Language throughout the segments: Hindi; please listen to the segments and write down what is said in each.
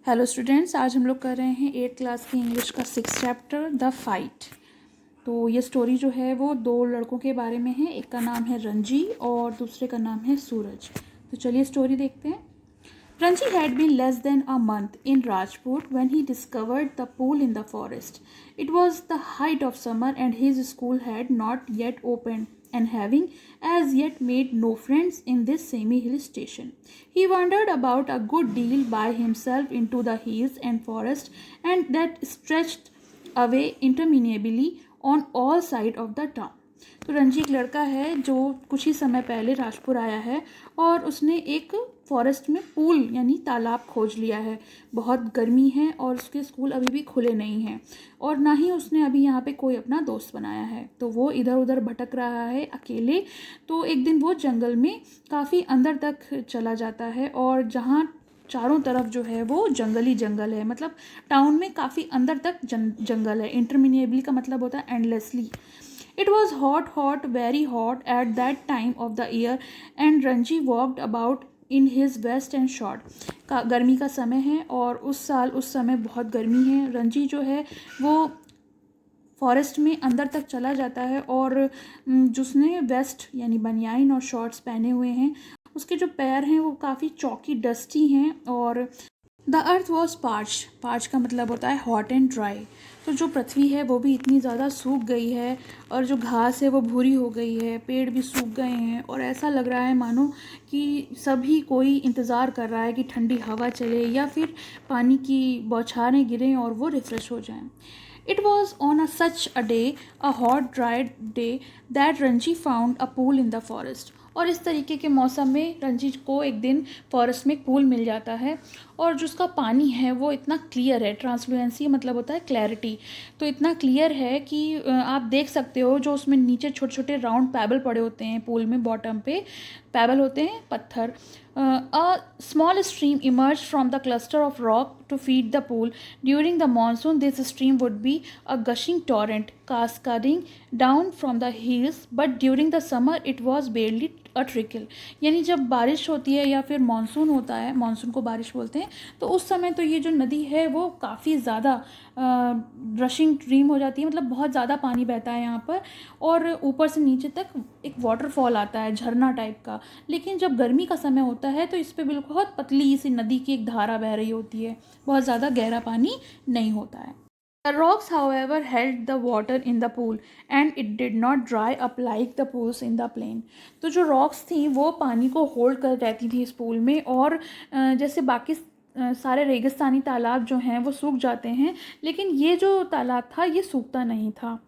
हेलो स्टूडेंट्स, आज हम लोग कर रहे हैं 8th क्लास की इंग्लिश का 6th चैप्टर द फाइट। तो ये स्टोरी जो है वो दो लड़कों के बारे में है। एक का नाम है रंजी और दूसरे का नाम है सूरज। तो चलिए स्टोरी देखते हैं। Ranji had been less than a month in Rajput when he discovered the pool in the forest. It was the height of summer and his school had not yet opened, and having as yet made no friends in this semi-hill station, he wandered about a good deal by himself into the hills and forest and that stretched away interminably on all sides of the town. तो रंजी एक लड़का है जो कुछ ही समय पहले राजपुर आया है और उसने एक फॉरेस्ट में पूल यानी तालाब खोज लिया है। बहुत गर्मी है और उसके स्कूल अभी भी खुले नहीं हैं और ना ही उसने अभी यहाँ पे कोई अपना दोस्त बनाया है। तो वो इधर उधर भटक रहा है अकेले। तो एक दिन वो जंगल में काफ़ी अंदर तक चला जाता है और जहाँ चारों तरफ जो है वो जंगल ही जंगल है। मतलब टाउन में काफ़ी अंदर तक जंगल है। इंटरमिनेबली का मतलब होता है endlessly. It was hot, very hot at that time of the year, and Ranji walked about in his vest and short. गर्मी का समय है और उस समय बहुत गर्मी है। रंजी जो है वो फॉरेस्ट में अंदर तक चला जाता है और जिसने वेस्ट यानी बनियाइन और शॉर्ट्स पहने हुए हैं उसके जो पैर हैं वो काफ़ी चौकी डस्टी हैं। और द अर्थ वॉज पार्च का मतलब होता है हॉट एंड ड्राई। तो जो पृथ्वी है वो भी इतनी ज़्यादा सूख गई है और जो घास है वो भूरी हो गई है, पेड़ भी सूख गए हैं और ऐसा लग रहा है मानो कि सभी कोई इंतज़ार कर रहा है कि ठंडी हवा चले या फिर पानी की बौछारें गिरें और वो रिफ़्रेश हो जाएं। It was on such a day, a hot, dry day, that Ranji found a pool in the forest. और इस तरीके के मौसम में रंजीत को एक दिन फॉरेस्ट में एक पूल मिल जाता है और जो उसका पानी है वो इतना क्लियर है। ट्रांसपेरेंसी मतलब होता है क्लैरिटी। तो इतना क्लियर है कि आप देख सकते हो जो उसमें नीचे छोटे छोटे राउंड पैबल पड़े होते हैं पूल में, बॉटम पे पैबल होते हैं पत्थर। A small stream emerged from the cluster of rock to feed the pool. During the monsoon, this stream would be a gushing torrent cascading down from the hills, but during the summer, it was barely a trickle. यानी जब बारिश होती है या फिर मानसून होता है, मानसून को बारिश बोलते हैं, तो उस समय तो ये जो नदी है वो काफ़ी ज़्यादा रशिंग ड्रीम हो जाती है। मतलब बहुत ज़्यादा पानी बहता है यहाँ पर और ऊपर से नीचे तक एक वाटरफॉल आता है, झरना टाइप का। लेकिन जब गर्मी का समय होता है तो इस पर बिल्कुल बहुत पतली सी नदी की एक धारा बह रही होती है, बहुत ज़्यादा गहरा पानी नहीं होता है। The rocks, however, held the water in the pool and it did not dry up like the pools in the plain. तो जो रॉक्स थी वो पानी को होल्ड कर रहती थी इस पूल में और जैसे बाकी सारे रेगिस्तानी तालाब जो हैं वो सूख जाते हैं, लेकिन ये जो तालाब था ये सूखता नहीं था।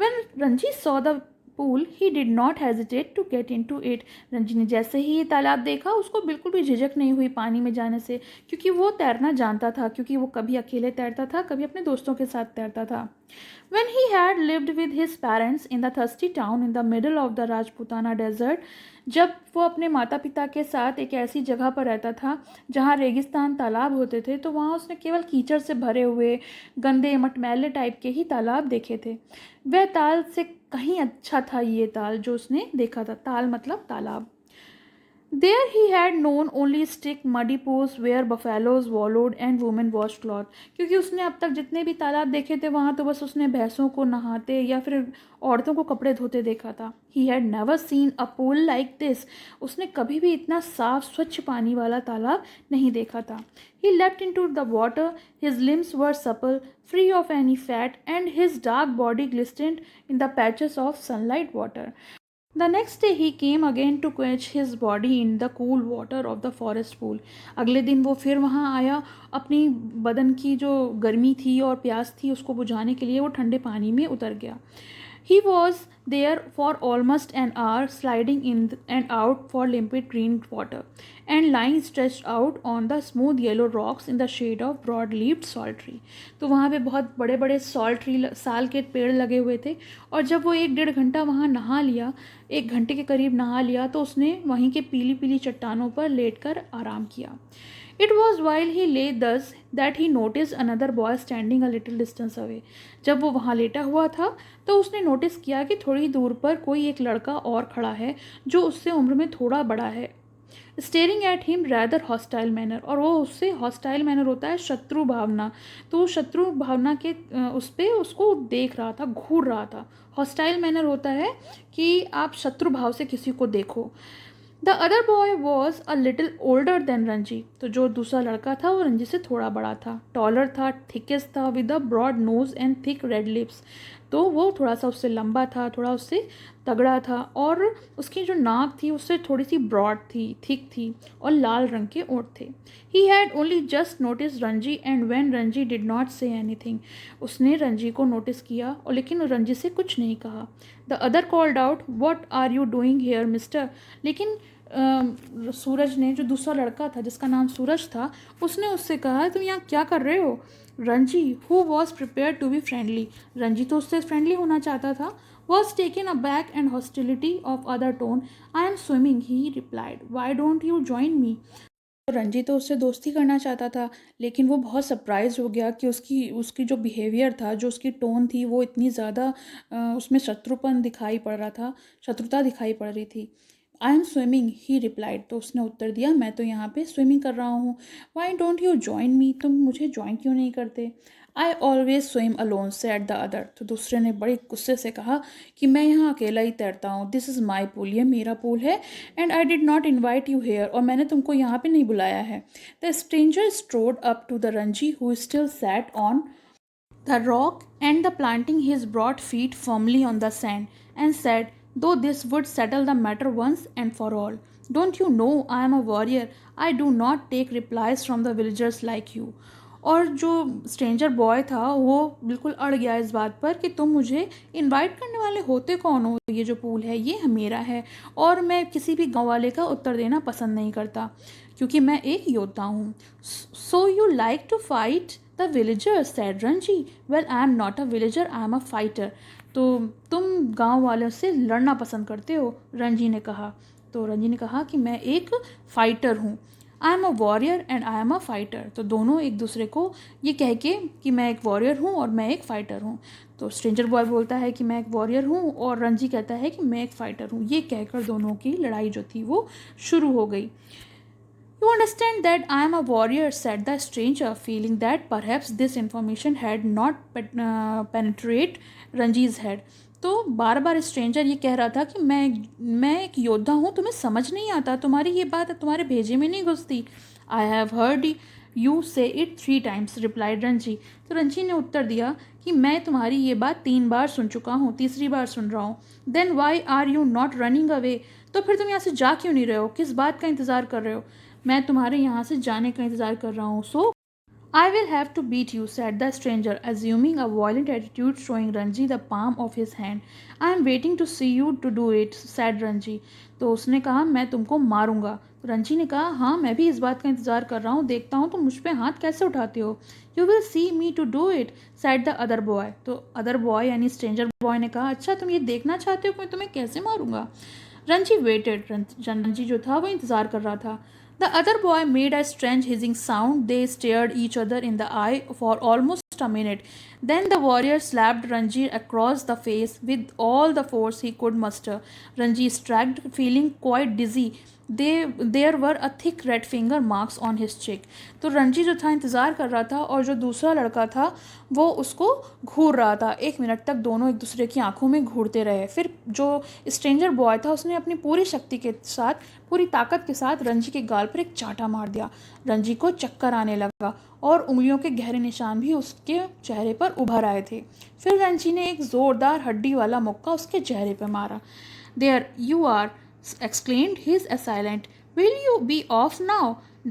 When Ranji saw the pool, he did not hesitate to get into it. Ranji ने जैसे ही ये तालाब देखा उसको बिल्कुल भी झिझक नहीं हुई पानी में जाने से, क्योंकि वो तैरना जानता था, क्योंकि वो कभी अकेले तैरता था, कभी अपने दोस्तों के साथ तैरता था। When he had lived with his parents in the thirsty town in the middle of the Rajputana desert, जब वो अपने माता पिता के साथ एक ऐसी जगह पर रहता था जहाँ रेगिस्तान तालाब होते थे, तो वहाँ उसने केवल कीचड़ से भरे हुए गंदे मटमैले टाइप के ही तालाब देखे थे। वह ताल से कहीं अच्छा था ये ताल जो उसने देखा था। ताल मतलब तालाब। There he had known only stick muddy pools where buffaloes wallowed and women washed cloth. क्योंकि उसने अब तक जितने भी तालाब देखे थे वहाँ तो बस उसने भैंसों को नहाते या फिर औरतों को कपड़े धोते देखा था। He had never seen a pool like this. उसने कभी भी इतना साफ स्वच्छ पानी वाला तालाब नहीं देखा था। He leapt into the water. His limbs were supple, free of any fat, and his dark body glistened in the patches of sunlight water. The next day he came again to quench his body in the cool water of the forest pool. अगले दिन वो फिर वहाँ आया, अपनी बदन की जो गर्मी थी और प्यास थी उसको बुझाने के लिए वो ठंडे पानी में उतर गया। He was there for almost an hour, sliding in and out for limpid green water, and lying stretched out on the smooth yellow rocks in the shade of broad-leaved salt tree. तो वहाँ पे बहुत बड़े बड़े salt tree साल के पेड़ लगे हुए थे और जब वो 1-1.5 घंटा वहाँ नहा लिया, 1 घंटे के करीब नहा लिया, तो उसने वहीं के पीली पीली चट्टानों पर लेटकर आराम किया। It was while he lay thus that he noticed another boy standing a little distance away. जब वो वहाँ लेटा हुआ था तो उसने नोटिस किया कि थोड़ी दूर पर कोई एक लड़का और खड़ा है जो उससे उम्र में थोड़ा बड़ा है। Staring at him rather hostile manner, और वो उससे हॉस्टाइल मैनर होता है शत्रु भावना, तो शत्रु भावना के उस पर उसको देख रहा था, घूर रहा था। हॉस्टाइल मैनर होता है कि आप शत्रु भाव से किसी को देखो। The other boy was a little older than Ranji, तो जो दूसरा लड़का था वो रंजी से थोड़ा बड़ा था, टॉलर था, थिकेस्ट था, with a broad nose and thick red lips, तो वो थोड़ा सा उससे लंबा था, थोड़ा उससे तगड़ा था, और उसकी जो नाक थी उससे थोड़ी सी ब्रॉड थी, थिक थी, और लाल रंग के ओंठ थे। He had only just notice Ranji and when Ranji did not say anything, उसने रंजी को नोटिस किया और लेकिन रंजी से कुछ नहीं कहा। The other called out, what are you doing here mister, लेकिन सूरज ने, जो दूसरा लड़का था जिसका नाम सूरज था, उसने उससे कहा तुम यहाँ क्या कर रहे हो। Ranji, who was prepare to be friendly, Ranji तो उससे फ्रेंडली होना चाहता था, was taken aback and hostility of other tone, I am swimming, he replied, why don't you join me. तो रंजी तो उससे दोस्ती करना चाहता था, लेकिन वो बहुत सरप्राइज हो गया कि उसकी उसकी जो बिहेवियर था, जो उसकी टोन थी, वो इतनी ज़्यादा उसमें शत्रुपन दिखाई पड़ रहा था, शत्रुता दिखाई पड़ रही थी। आई एम स्विमिंग, ही रिप्लाइड, तो उसने उत्तर दिया मैं तो यहाँ पे स्विमिंग कर रहा हूँ। वाई डोंट यू ज्वाइन मी, तुम मुझे ज्वाइन क्यों नहीं करते। I always swim alone said the other, तो दूसरे ने बड़े गुस्से से कहा कि मैं यहाँ अकेला ही तैरता हूँ, दिस इज़ माई पूल, ये मेरा पूल है, and I did not invite you here, और मैंने तुमको यहाँ पे नहीं बुलाया है। The stranger strode up to the Ranji who still sat on the rock and the planting his broad feet firmly on the sand, and said, though this would settle the matter once and for all, don't you know I am a warrior, I do not take replies from the villagers like you। और जो स्ट्रेंजर बॉय था वो बिल्कुल अड़ गया इस बात पर कि तुम मुझे इनवाइट करने वाले होते कौन हो, ये जो पूल है ये मेरा है, और मैं किसी भी गाँव वाले का उत्तर देना पसंद नहीं करता क्योंकि मैं एक योद्धा हूँ। So you like to fight the villager said Ranji, well I am not a villager, I am a fighter, तो तुम गांव वालों से लड़ना पसंद करते हो, रंजी ने कहा। तो रंजी ने कहा कि मैं एक फाइटर हूँ, आई am a warrior and I am a fighter, तो दोनों एक दूसरे को ये कह के कि मैं एक वॉरियर हूँ और मैं एक फ़ाइटर हूँ, तो स्ट्रेंजर बॉय बोलता है कि मैं एक वॉरियर हूँ और रंजी कहता है कि मैं एक फ़ाइटर हूँ, ये कहकर दोनों की लड़ाई जो थी वो शुरू हो गई। You understand that I am a warrior, said the stranger, feeling that perhaps this information had not penetrate Ranji's head. तो बार बार स्ट्रेंजर ये कह रहा था कि मैं एक योद्धा हूँ, तुम्हें समझ नहीं आता, तुम्हारी ये बात तुम्हारे भेजे में नहीं घुसती। आई हैव हर्ड यू से इट 3 times, रिप्लाइड रंजी। तो रंजी ने उत्तर दिया कि मैं तुम्हारी ये बात 3 बार सुन चुका हूँ, तीसरी बार सुन रहा हूँ। Then why are you not running away, तो फिर तुम यहाँ से जा क्यों नहीं रहे हो, किस बात का इंतज़ार कर रहे हो। मैं तुम्हारे यहाँ से जाने का इंतज़ार कर रहा हूँ। So I will have to beat you, said the stranger, assuming a violent attitude, showing Ranji the palm of his hand. I am waiting to see you to do it, said Ranji. तो उसने कहा मैं तुमको मारूंगा। तो रंजी ने कहा हाँ मैं भी इस बात का इंतज़ार कर रहा हूँ, देखता हूँ तुम मुझ पर हाथ कैसे उठाते हो। You will see me to do it, said the other boy. तो अदर बॉय यानी स्ट्रेंजर बॉय ने कहा अच्छा तुम ये देखना चाहते हो कि मैं तुम्हें कैसे मारूंगा। रंजी वेटेड, रंजी जो था वो इंतज़ार कर रहा था। The other boy made a strange hissing sound. They stared each other in the eye for almost a minute. Then the warrior slapped Ranji across the face with all the force he could muster. Ranji staggered, feeling quite dizzy. There were a thick red finger marks on his cheek. तो रंजी जो था इंतज़ार कर रहा था और जो दूसरा लड़का था वो उसको घूर रहा था। 1 मिनट तक दोनों एक दूसरे की आंखों में घूरते रहे। फिर जो स्ट्रेंजर बॉय था उसने अपनी पूरी शक्ति के साथ, पूरी ताकत के साथ रंजी के गाल पर एक चांटा मार दिया। रंजी को चक्कर आने लगा और उंगलियों के गहरे निशान भी उसके चेहरे पर उभर आए थे। फिर रंजी ने एक ज़ोरदार हड्डी वाला मुक्का उसके चेहरे पर मारा। There you are, exclaimed his assailant. Will you be off now?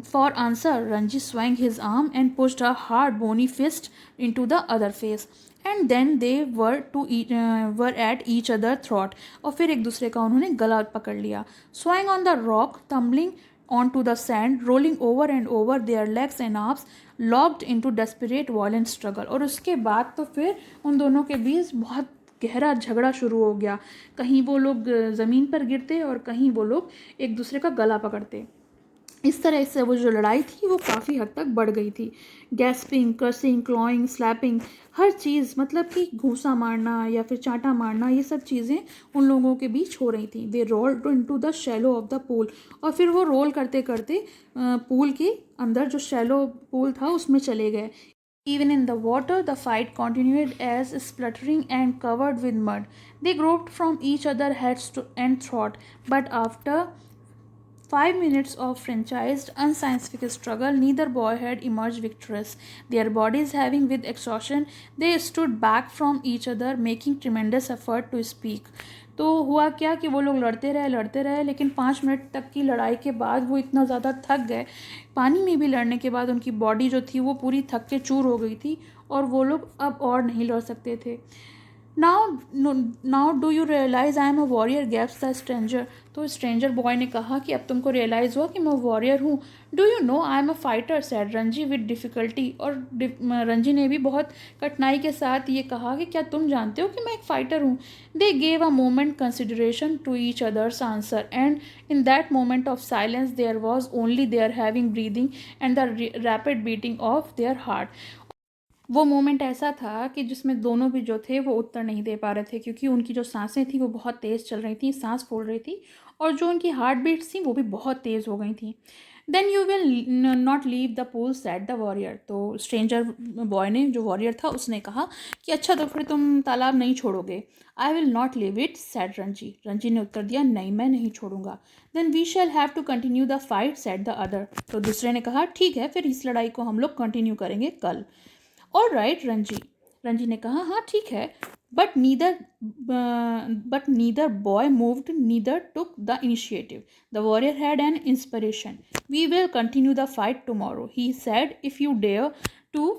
For answer, Ranji swung his arm and pushed a hard bony fist into the other face. And then they were at each other throat. और फिर एक दूसरे का उन्होंने गला पकड़ लिया। Swung on the rock, tumbling onto the sand, rolling over and over, their legs and arms locked into desperate violent struggle. और उसके बाद तो फिर उन दोनों के बीच बहुत गहरा झगड़ा शुरू हो गया। कहीं वो लोग ज़मीन पर गिरते और कहीं वो लोग एक दूसरे का गला पकड़ते। इस तरह से वो जो लड़ाई थी वो काफ़ी हद तक बढ़ गई थी। गैस्पिंग, क्रसिंग, क्लॉइंग, स्लैपिंग, हर चीज़, मतलब कि घूंसा मारना या फिर चांटा मारना, ये सब चीज़ें उन लोगों के बीच हो रही थी। दे rolled into the shallow of the pool, और फिर वो रोल करते करते पूल के अंदर, जो शैलो पूल था, उसमें चले गए। Even in the water, the fight continued as spluttering and covered with mud. They groped from each other heads and throat, but after 5 minutes of franchised, unscientific struggle, neither boy had emerged victorious. Their bodies heaving with exhaustion, they stood back from each other, making tremendous effort to speak. तो हुआ क्या कि वो लोग लड़ते रहे, लेकिन 5 मिनट तक की लड़ाई के बाद वो इतना ज़्यादा थक गए, पानी में भी लड़ने के बाद उनकी बॉडी जो थी वो पूरी थक के चूर हो गई थी, और वो लोग अब और नहीं लड़ सकते थे। Now do you realise I am a warrior, gasps the stranger. तो स्ट्रेंजर बॉय ने कहा कि अब तुमको रियलाइज़ हुआ कि मैं वॉरियर हूँ। Do you know I am a fighter, sad Ranji with difficulty. और रंजी ने भी बहुत कठिनाई के साथ ये कहा कि क्या तुम जानते हो कि मैं एक फ़ाइटर हूँ। They gave a moment consideration to each other's answer, and in that moment of silence there was only their heaving breathing and the rapid beating of their heart. वो मोमेंट ऐसा था कि जिसमें दोनों भी जो थे वो उत्तर नहीं दे पा रहे थे, क्योंकि उनकी जो सांसें थी वो बहुत तेज़ चल रही थी, सांस फूल रही थी, और जो उनकी हार्ट बीट्स थी वो भी बहुत तेज़ हो गई थी। Then you will not leave the pool, said the warrior. तो स्ट्रेंजर बॉय ने, जो वॉरियर था, उसने कहा कि अच्छा, तो फिर तुम तालाब नहीं छोड़ोगे। I will not leave it, said Ranji. Ranji ने उत्तर दिया, नहीं, मैं नहीं छोड़ूंगा। Then we shall have to continue the fight, said the other. तो दूसरे ने कहा, ठीक है, फिर इस लड़ाई को हम लोग कंटिन्यू करेंगे कल। ऑल राइट रंजी, रंजी ने कहा, हाँ ठीक है। But neither boy moved, neither took the initiative. The warrior had an inspiration. We will continue the fight tomorrow, he said. If you dare to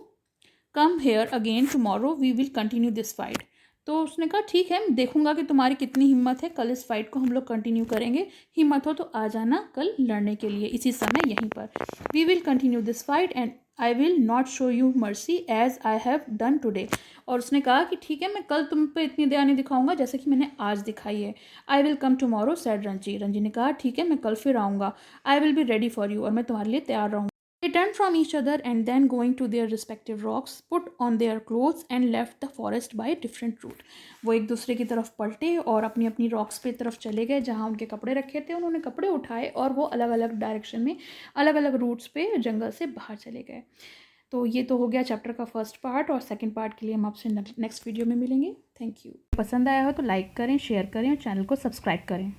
come here again tomorrow, we will continue this fight. तो उसने कहा, ठीक है, मैं देखूंगा कि तुम्हारी कितनी हिम्मत है, कल इस फाइट को हम लोग कंटिन्यू करेंगे। हिम्मत हो तो आ जाना कल लड़ने के लिए, इसी समय यहीं पर। We will continue this fight and I will not show you mercy as I have done today. और उसने कहा कि ठीक है, मैं कल तुम पे इतनी दया नहीं दिखाऊंगा जैसे कि मैंने आज दिखाई है। I will come tomorrow, sad Ranji. Ranji ने कहा, ठीक है, मैं कल फिर आऊँगा। I will be ready for you, और मैं तुम्हारे लिए तैयार रहूँगा। They turned from each other and then, going to their respective rocks, put on their clothes and left the forest by different route. वो एक दूसरे की तरफ पलटे और अपनी अपनी रॉक्स पे तरफ चले गए, जहाँ उनके कपड़े रखे थे उन्होंने कपड़े उठाए, और वो अलग अलग डायरेक्शन में, अलग अलग रूट्स पे जंगल से बाहर चले गए। तो ये तो हो गया चैप्टर का फर्स्ट पार्ट, और सेकंड पार्ट के लिए हम आपसे नेक्स्ट वीडियो में मिलेंगे। Thank you. पसंद आया हो तो लाइक करें, शेयर करें और चैनल को सब्सक्राइब करें।